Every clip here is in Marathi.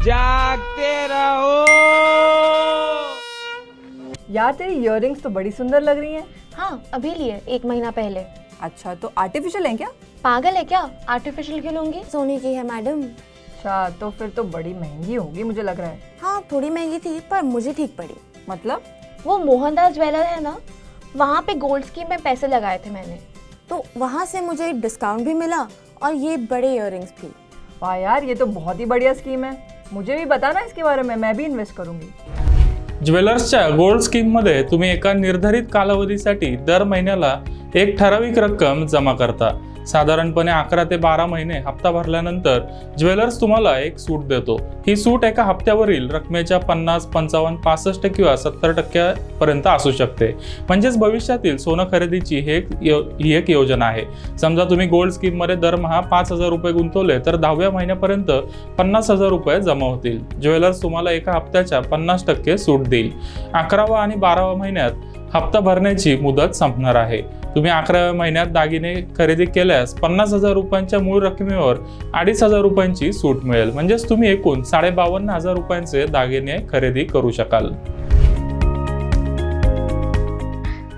जागते रहो। यार तेरी इयररिंग्स तो बड़ी सुंदर लग रही हैं। हाँ अभी लिए 1 महीना पहले। अच्छा तो आर्टिफिशियल है क्या? पागल है क्या, आर्टिफिशियल क्यों लूंगी, सोने की है मैडम। अच्छा तो फिर तो बड़ी महंगी होगी मुझे लग रहा है। हाँ थोड़ी महंगी थी पर मुझे ठीक पड़ी। मतलब? वो मोहनदास ज्वेलर है ना, वहाँ पे गोल्ड स्कीम में पैसे लगाए थे मैंने, तो वहाँ से मुझे डिस्काउंट भी मिला और ये बड़े इयररिंग्स भी। वाह यार ये तो बहुत ही बढ़िया स्कीम है, मुझे भी बताना इसके बारे में, मैं भी इन्वेस्ट करूंगी। ज्वेलर्सच्या गोल्ड स्कीममध्ये तुम्ही एका निर्धारित कालावधीसाठी दर महिन्याला एक ठराविक रक्कम जमा करता। साधारणपणे 11 ते 12 महिने हप्ता भरल्यानंतर ज्वेलर्स तुम्हाला एक सूट देतो। ही सूट एका हप्त्यावरील रकमेच्या 50, 55, 65 किंवा 70% पर्यंत असू शकते। म्हणजेच भविष्यातील सोनं खरेदीची ही एक योजना आहे। समजा तुम्ही गोल्ड स्कीम मध्ये दरमहा 5,000 रुपये गुंतवले तर 10व्या महिन्यापर्यंत 50,000 रुपये जमा होतील। ज्वेलर्स तुम्हाला एका हप्त्याच्या 50% सूट देईल। 11व्या आणि 12व्या महिन्यात हप्ता भरण्याची मुदत संपणार आहे। तुम्ही 11व्या महिन्यात दागिने खरेदी केल्यास 50,000 रुपयांच्या मूळ रकमेवर 2,500 रुपयांची सूट मिळेल। म्हणजेच तुम्ही एकूण 52,500 रुपयांचे दागिने खरेदी करू शकाल।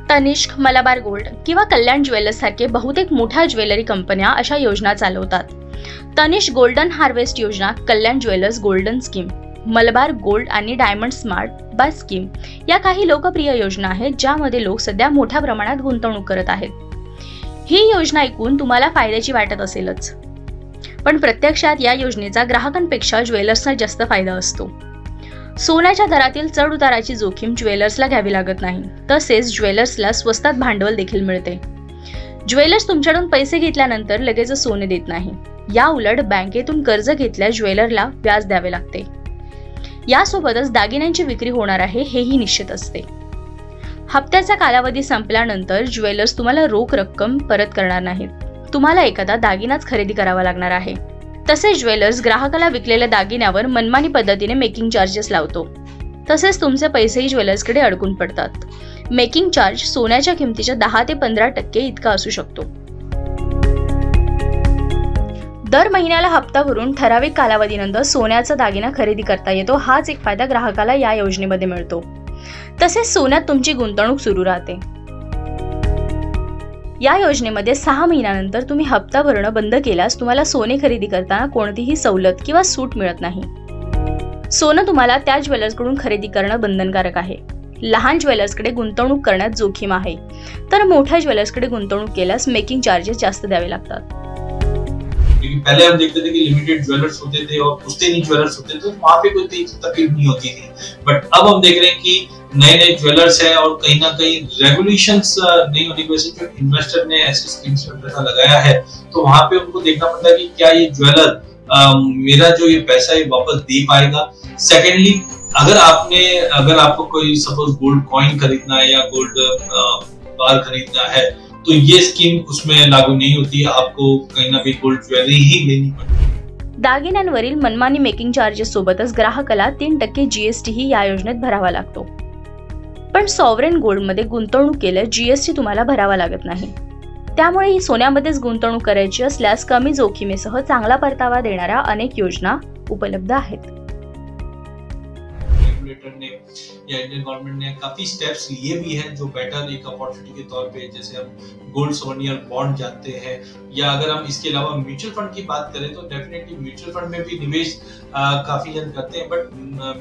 तनिष्क, मलबार गोल्ड किंवा कल्याण ज्वेलर्स सारखे बहुतेक मोठ्या ज्वेलरी कंपन्या अशा योजना चालवतात। तनिष्क गोल्डन हार्वेस्ट योजना, Kalyan jewellers golden scheme, Malabar gold आणि डायमंड स्मार्ट बाय स्कीम या काही लोकप्रिय योजना आहेत ज्यामध्ये लोक सध्या मोठ्या प्रमाणात गुंतवणूक करत आहेत। ही योजना ऐकून तुम्हाला फायद्याची वाटत असेलच, पण प्रत्यक्षात या योजनेचा ग्राहकांपेक्षा ज्वेलर्सना जास्त फायदा असतो। सोन्याच्या दरातील चढ उताराची जोखीम ज्वेलर्सला घ्यावी लागत नाही, तसेच ज्वेलर्सला स्वस्तात भांडवल देखील मिळते। ज्वेलर्स तुमच्याकडून पैसे घेतल्यानंतर लगेच सोने देत नाही, या उलट बँकेतून कर्ज घेतल्यास ज्वेलरला व्याज द्यावे लागते। यासोबतच दागिन्यांची विक्री होणार आहे हेही निश्चित असते। हप्त्याचा कालावधी संपल्यानंतर ज्वेलर्स तुम्हाला रोख रक्कम परत करणार नाहीत, तुम्हाला एखादा दागिनाच खरेदी करावा लागणार आहे। तसेच ज्वेलर्स ग्राहकाला विकलेल्या दागिन्यावर मनमानी पद्धतीने मेकिंग चार्जेस लावतो, तसेच तुमचे पैसेही ज्वेलर्सकडे अडकून पडतात। मेकिंग चार्ज सोन्याच्या किमतीच्या 10 ते 15% इतका असू शकतो। दर महिन्याला हप्ता भरून ठराविक कालावधीनंतर सोन्याचा दागिना खरेदी करता येतो, हाच एक फायदा ग्राहकाला या योजनेमध्ये मिळतो। तसेच सोन्यात तुमची गुंतवणूक सुरू राहते। या योजनेमध्ये 6 महिन्यानंतर तुम्ही हप्ता भरणं बंद केल्यास तुम्हाला सोने खरेदी करताना कोणतीही सवलत किंवा सूट मिळत नाही। सोनं तुम्हाला त्या ज्वेलर्सकडून खरेदी करणं बंधनकारक आहे। लहान ज्वेलर्सकडे गुंतवणूक करण्यात जोखीम आहे, तर मोठ्या ज्वेलर्सकडे गुंतवणूक केल्यास मेकिंग चार्जेस जास्त द्यावे लागतात। क्योंकि पहले हम देखते थे कि लिमिटेड ज्वेलर्स होते थे और पुश्तैनी ज्वेलर्स होते थे, तो वहाँ पे कोई तकलीफ नहीं होती थी। बट अब हम देख रहे हैं कि नए ज्वेलर्स हैं और कहीं ना कहीं रेगुलेशंस नहीं होने की वजह से जो इन्वेस्टर ने ऐसे स्कीम्स में पैसा लगाया है, तो वहाँ पे उनको देखना पड़ता है कि क्या ये ज्वेलर मेरा जो ये पैसा है वापस दे पाएगा। सेकेंडली अगर आपको कोई सपोज गोल्ड कॉइन खरीदना है या गोल्ड बार खरीदना है तो ये स्कीम उसमें लागू नहीं होती, आपको कहीं ना कहीं गोल्ड ज्वेलरी ही लेनी पड़ेगी। दागिन्यांवरील मनमानी मेकिंग चार्जेस सोबतच ग्राहकाला 3% जीएसटी ही या योजनेत भरावा लागतो। पण सॉव्हरेन गोल्ड मध्ये गुंतवणूक केल्यास जीएसटी तुम्हाला भरावा लागत नाही। त्यामुळे ही सोन्यामध्येच गुंतवणूक करायची असल्यास कमी जोखीमेसह चांगला परतावा देणाऱ्या अनेक योजना उपलब्ध आहेत। ने या इंडियन गवर्नमेंट ने काफी स्टेप्स लिए भी हैं जो बेटर एक अपॉर्चुनिटी के तौर पे, जैसे हम गोल्ड सोनियर बॉन्ड जानते हैं, या अगर हम इसके अलावा म्यूचुअल फंड की बात करें तो डेफिनेटली म्यूचुअल फंड में भी निवेश काफी जन करते हैं। बट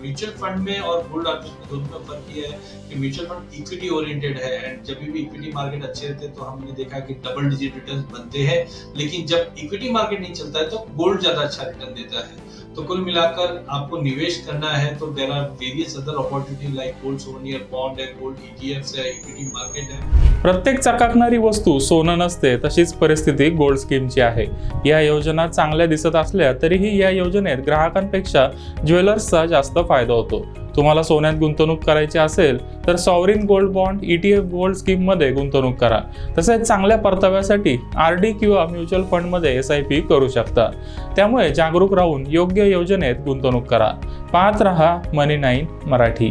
म्यूचुअल फंड में और गोल्ड में दोनों में फर्क ये है कि म्यूचुअल फंड इक्विटी ओरिएंटेड है, एंड जब भी इक्विटी मार्केट अच्छे रहते हैं तो हमने देखा कि डबल डिजिट रिटर्न बनते हैं, लेकिन जब इक्विटी मार्केट नहीं चलता है तो गोल्ड ज्यादा अच्छा रिटर्न देता है। तो कुल मिलाकर आपको निवेश करना है तो there are various other opportunity like gold सोनियर बॉन्ड है, गोल्ड ईटीएफ्स है, इक्विटी मार्केट है। प्रत्येक चकाकणारी वस्तू सोनं नसते तशीच परिस्थिती गोल्ड स्कीमची आहे। या योजना चांगल्या दिसत असल्या तरीही या योजनेत ग्राहकांपेक्षा ज्वेलर्सचा जास्त फायदा होतो। तुम्हाला सोन्यात गुंतवणूक करायची असेल तर sovereign gold bond ETF gold scheme मध्ये गुंतवणूक करा। तसेच चांगल्या परताव्यासाठी RD किंवा म्युच्युअल फंड मध्ये SIP करू शकता। त्यामुळे जागरूक राहून योग्य योजनेत गुंतवणूक करा। पाहत रहा मनी 9 मराठी।